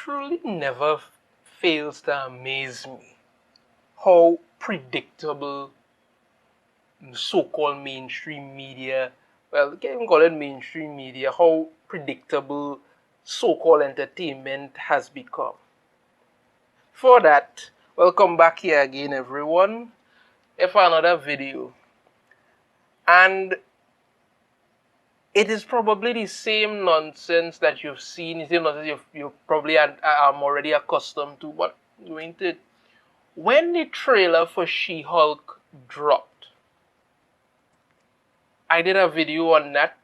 truly never fails to amaze me how predictable so-called mainstream media, well, you can't even call it mainstream media, how predictable so-called entertainment has become. For that, welcome back here again, everyone, for another video. And it is probably the same nonsense that you've seen, the same nonsense you probably are already accustomed to, but going to when the trailer for She-Hulk dropped, I did a video on that.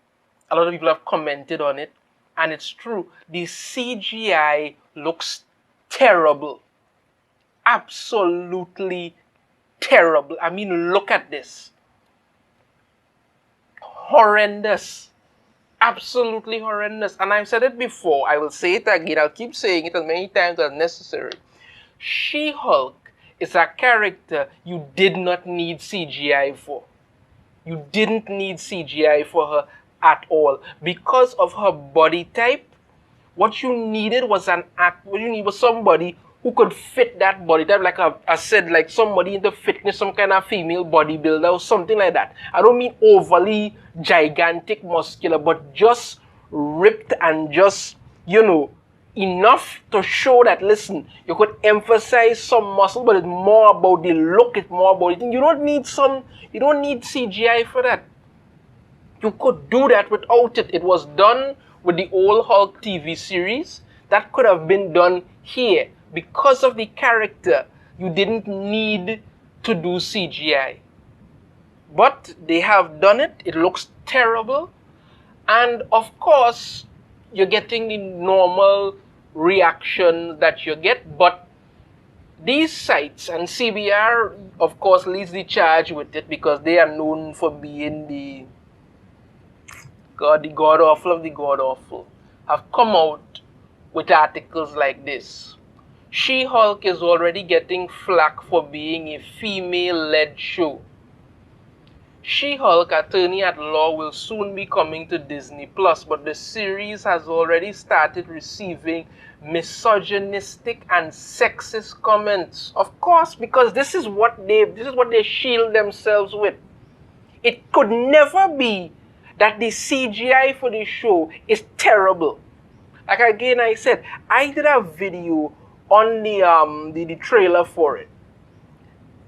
A lot of people have commented on it, and it's true. The CGI looks terrible. Absolutely terrible. I mean, look at this. Horrendous. Absolutely horrendous. And I've said it before. I will say it again. I'll keep saying it as many times as necessary. She-Hulk is a character you did not need CGI for. You didn't need CGI for her at all. Because of her body type, what you needed was what you need was somebody who could fit that body type. Like I said, like somebody into fitness, some kind of female bodybuilder or something like that. I don't mean overly gigantic, muscular, but just ripped and just, enough to show that, listen, you could emphasize some muscle, but it's more about the look, it's more about it. You don't need CGI for that. You could do that without it. It was done with the old Hulk TV series. That could have been done here. Because of the character, you didn't need to do CGI. But they have done it. It looks terrible. And of course, you're getting the normal reaction that you get. But these sites, and CBR, of course, leads the charge with it because they are known for being the god awful of the god awful, have come out with articles like this. She-Hulk is already getting flack for being a female-led show. She-Hulk, Attorney at Law, will soon be coming to Disney Plus, but the series has already started receiving misogynistic and sexist comments. Of course, because this is what they shield themselves with. It could never be that the CGI for the show is terrible. Like again, I said, I did a video on the trailer for it.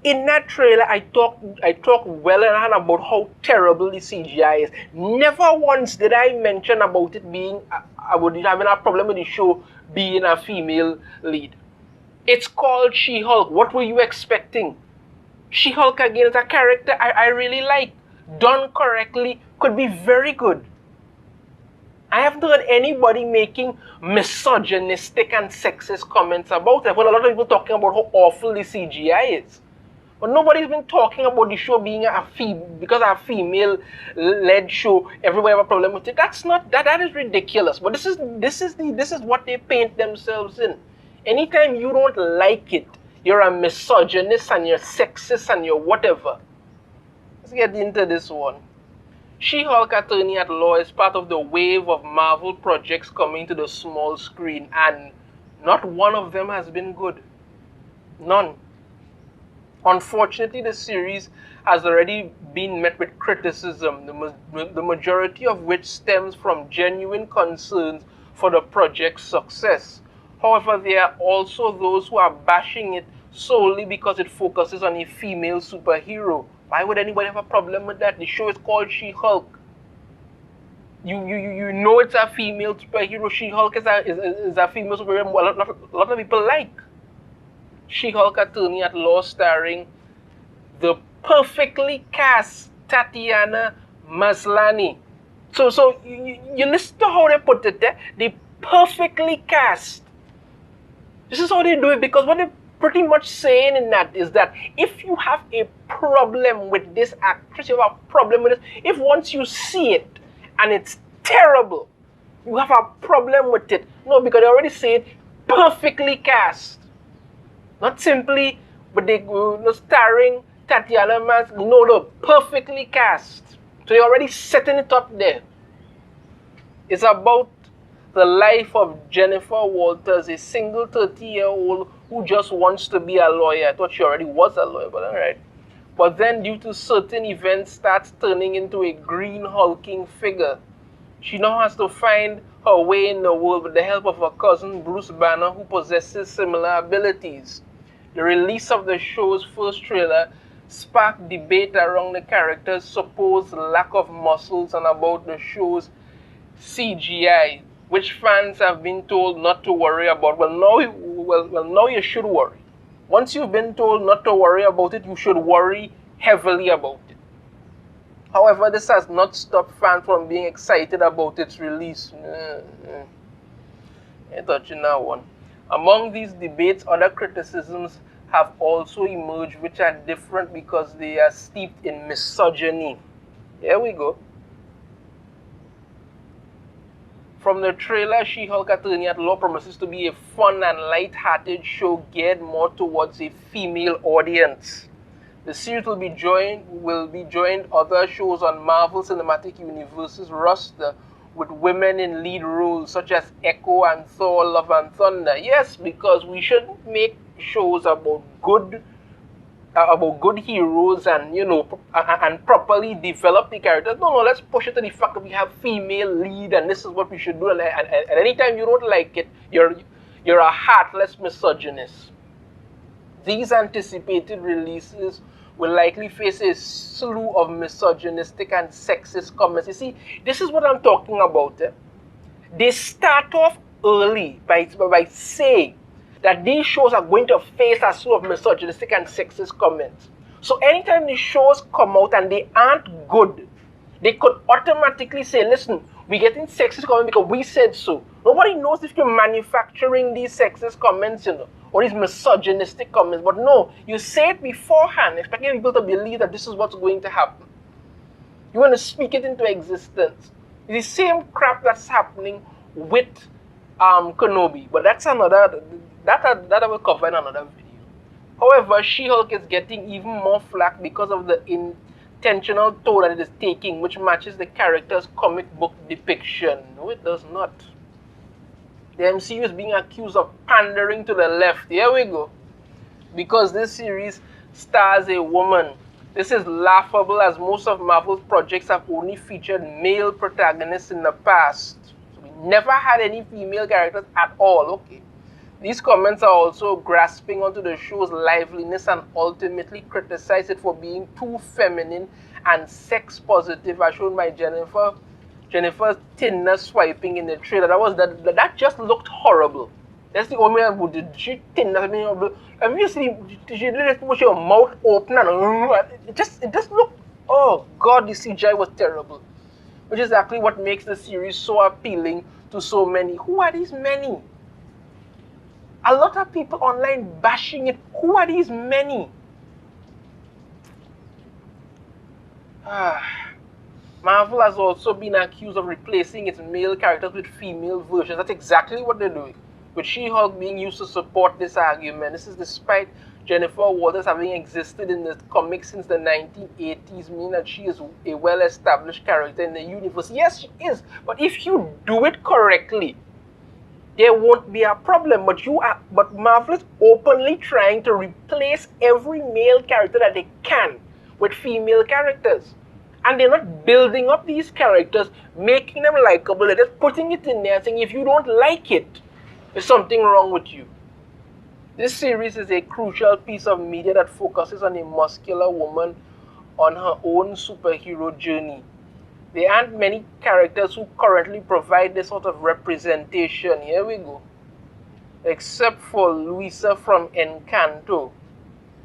In that trailer, I talked well and hard about how terrible the CGI is. Never once did I mention about it being, I would having a problem with the show being a female lead. It's called She-Hulk. What were you expecting? She-Hulk again is a character I really like. Done correctly, could be very good. I haven't heard anybody making misogynistic and sexist comments about it. Well, a lot of people talking about how awful the CGI is. But nobody's been talking about the show being because a female-led show, everybody have a problem with it. That is ridiculous. But this is what they paint themselves in. Anytime you don't like it, you're a misogynist and you're sexist and you're whatever. Let's get into this one. She-Hulk Attorney at Law is part of the wave of Marvel projects coming to the small screen, and not one of them has been good. None. Unfortunately, the series has already been met with criticism, the majority of which stems from genuine concerns for the project's success. However, there are also those who are bashing it solely because it focuses on a female superhero. Why would anybody have a problem with that? The show is called She-Hulk. You know it's a female superhero. She-Hulk is a female superhero a lot of people like. She-Hulk Attorney at Law starring the perfectly cast Tatiana Maslany. So you listen to how they put it there. They perfectly cast. This is how they do it, because what they're pretty much saying in that is that if you have a problem with this actress, you have a problem with this, if once you see it and it's terrible, you have a problem with it. No, because they already said perfectly cast. Not simply, but they starring Tatiana Maslany. No, perfectly cast. So they're already setting it up there. It's about the life of Jennifer Walters, a single 30-year-old who just wants to be a lawyer. I thought she already was a lawyer, but all right. But then, due to certain events, starts turning into a green hulking figure. She now has to find her way in the world with the help of her cousin Bruce Banner, who possesses similar abilities. The release of the show's first trailer sparked debate around the character's supposed lack of muscles and about the show's CGI, which fans have been told not to worry about. Now you should worry. Once you've been told not to worry about it, you should worry heavily about it. However, this has not stopped fans from being excited about its release. Ain't touching that one. Among these debates, other criticisms have also emerged which are different because they are steeped in misogyny. Here we go. From the trailer, She-Hulk Attorney at Law promises to be a fun and light-hearted show geared more towards a female audience. The series will be joined other shows on Marvel Cinematic Universe's roster with women in lead roles such as Echo and Thor: Love and Thunder. Yes, because we should make shows about good heroes and and properly develop the characters. No, let's push it to the fact that we have female lead and this is what we should do. And anytime you don't like it, you're a heartless misogynist. These anticipated releases will likely face a slew of misogynistic and sexist comments. You see, this is what I'm talking about. They start off early by saying that these shows are going to face a slew of misogynistic and sexist comments. So anytime the shows come out and they aren't good, they could automatically say, listen, we're getting sexist comments because we said so. Nobody knows if you're manufacturing these sexist comments, or these misogynistic comments. But no, you say it beforehand, expecting people to believe that this is what's going to happen. You want to speak it into existence. It's the same crap that's happening with Kenobi. But that's another, that I will cover in another video. However, She-Hulk is getting even more flack because of the intentional tone that it is taking, which matches the character's comic book depiction. No, it does not. The MCU is being accused of pandering to the left. Here we go. Because this series stars a woman. This is laughable as most of Marvel's projects have only featured male protagonists in the past. So we never had any female characters at all. Okay. These comments are also grasping onto the show's liveliness and ultimately criticize it for being too feminine and sex positive, as shown by Jennifer's thinner swiping in the trailer. That just looked horrible. That's the only one who did she thin. Have you seen? She did it with your mouth open and it just looked. Oh God, the CGI was terrible. Which is exactly what makes the series so appealing to so many. Who are these many? A lot of people online bashing it. Who are these many? Marvel has also been accused of replacing its male characters with female versions. That's exactly what they're doing, with She-Hulk being used to support this argument. This is despite Jennifer Walters having existed in the comics since the 1980s, meaning that she is a well-established character in the universe. Yes, she is, but if you do it correctly, there won't be a problem. But Marvel is openly trying to replace every male character that they can with female characters. And they're not building up these characters, making them likable. They're just putting it in there and saying, if you don't like it, there's something wrong with you. This series is a crucial piece of media that focuses on a muscular woman on her own superhero journey. There aren't many characters who currently provide this sort of representation. Here we go. Except for Luisa from Encanto.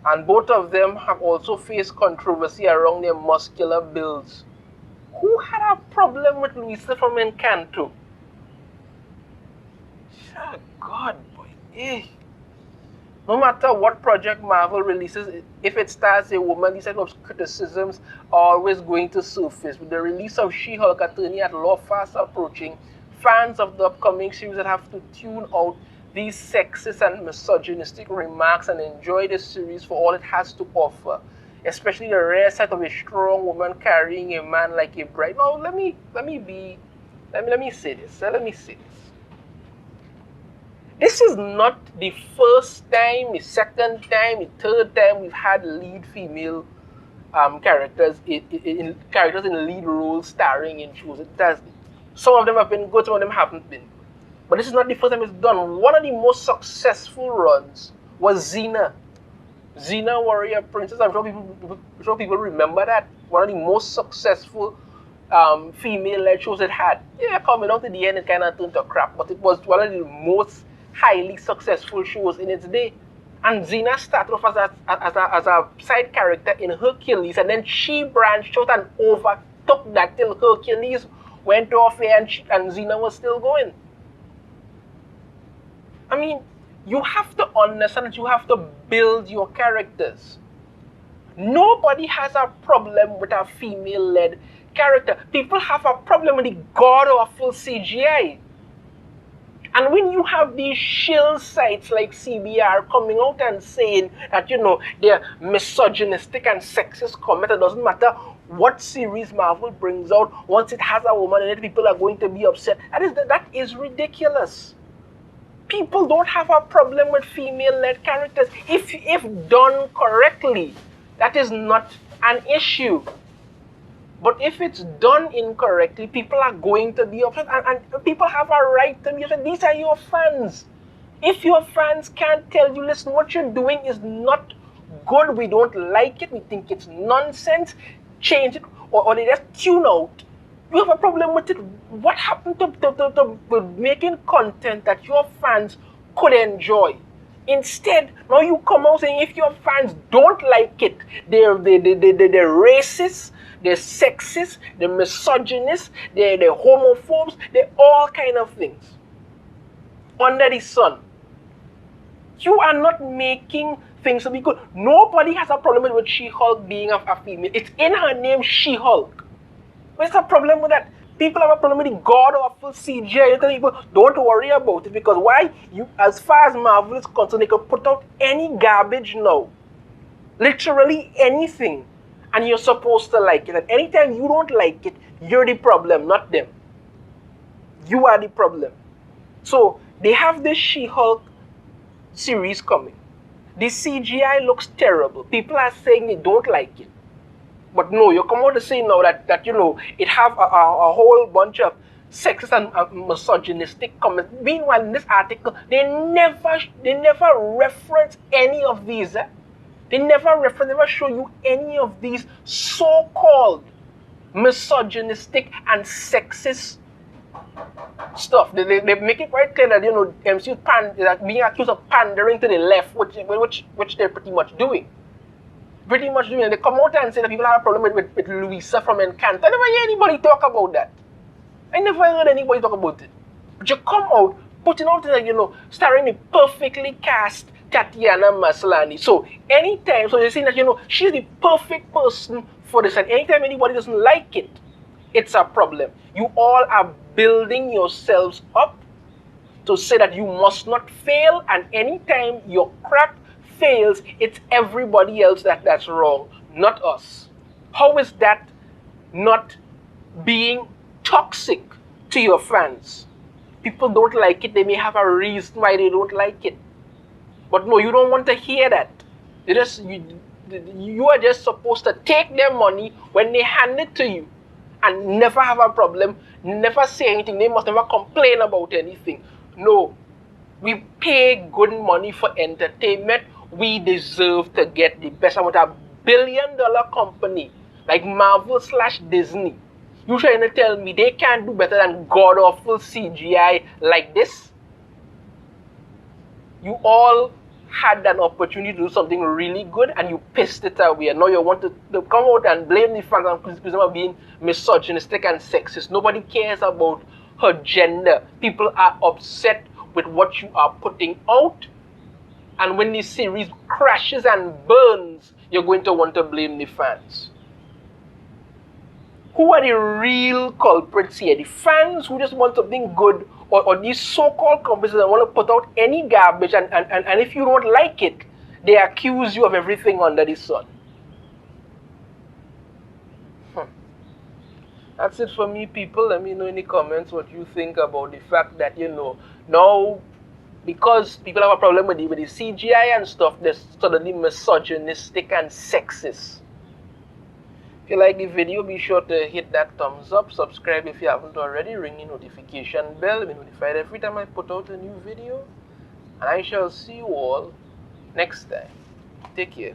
And both of them have also faced controversy around their muscular builds. Who had a problem with Luisa from Encanto? Oh God, boy. No matter what project Marvel releases, if it stars a woman, these type of criticisms are always going to surface. With the release of She-Hulk Attorney at Law fast approaching, fans of the upcoming series will have to tune out these sexist and misogynistic remarks and enjoy the series for all it has to offer, especially the rare sight of a strong woman carrying a man like a bride. Now, let me say this. This is not the first time, the second time, the third time we've had lead female characters characters in lead roles starring in shows. Some of them have been good, some of them haven't been. But this is not the first time it's done. One of the most successful runs was Xena Warrior Princess. I'm sure people remember that. One of the most successful female-led shows it had. Yeah, coming out to the end, it kind of turned to crap, but it was one of the most highly successful shows in its day. And Xena started off as a side character in Hercules, and then she branched out and overtook that till Hercules went off air and Xena was still going. I mean, you have to understand that you have to build your characters. Nobody has a problem with a female-led character. People have a problem with the god-awful CGI. And when you have these shill sites like CBR coming out and saying that, they're misogynistic and sexist comment, it doesn't matter what series Marvel brings out, once it has a woman in it, people are going to be upset. That is ridiculous. People don't have a problem with female-led characters. If done correctly, that is not an issue. But if it's done incorrectly, people are going to be upset, and people have a right to be upset. These are your fans. If your fans can't tell you, listen, what you're doing is not good, we don't like it, we think it's nonsense, change it, or they just tune out, you have a problem with it. What happened to making content that your fans could enjoy? Instead, now you come out saying if your fans don't like it, they're racist, they're sexist, they're misogynist, they're homophobes, they're all kind of things under the sun. You are not making things to be good. Nobody has a problem with She-Hulk being a female. It's in her name, She-Hulk. What's the problem with that? People have a problem with the god-awful CGI. You tell people, don't worry about it, because why? As far as Marvel is concerned, they can put out any garbage now. Literally anything. And you're supposed to like it. And anytime you don't like it, you're the problem, not them. You are the problem. So, they have this She-Hulk series coming. The CGI looks terrible. People are saying they don't like it. But no, you come out to say now that it have a whole bunch of sexist and misogynistic comments. Meanwhile, in this article, they never reference any of these. They never show you any of these so-called misogynistic and sexist stuff. They make it quite clear that MCU that being accused of pandering to the left, which they're pretty much doing. And they come out and say that people have a problem with Louisa from Encanto. I never hear anybody talk about that. I never heard anybody talk about it. But you come out, putting out starring the perfectly cast Tatiana Maslany. So anytime, so you're saying that she's the perfect person for this, and anytime anybody doesn't like it, it's a problem. You all are building yourselves up to say that you must not fail, and anytime your crap fails, it's everybody else that's wrong, not us. How is that not being toxic to your fans? People don't like it, they may have a reason why they don't like it. But no, you don't want to hear that. You are just supposed to take their money when they hand it to you and never have a problem, never say anything, they must never complain about anything. No, we pay good money for entertainment. We deserve to get the best. I want a billion-dollar company like Marvel/Disney. You trying to tell me they can't do better than god-awful CGI like this? You all had an opportunity to do something really good and you pissed it away. And now you want to come out and blame the fans and accuse them of being misogynistic and sexist. Nobody cares about her gender. People are upset with what you are putting out. And when this series crashes and burns, you're going to want to blame the fans. Who are the real culprits here? The fans who just want something good, or these so-called companies that want to put out any garbage, and if you don't like it, they accuse you of everything under the sun. That's it for me, people. Let me know in the comments what you think about the fact that, now because people have a problem with the CGI and stuff, they're suddenly misogynistic and sexist. If you like the video, be sure to hit that thumbs up, subscribe if you haven't already, ring the notification bell, be notified every time I put out a new video, and I shall see you all next time. Take care.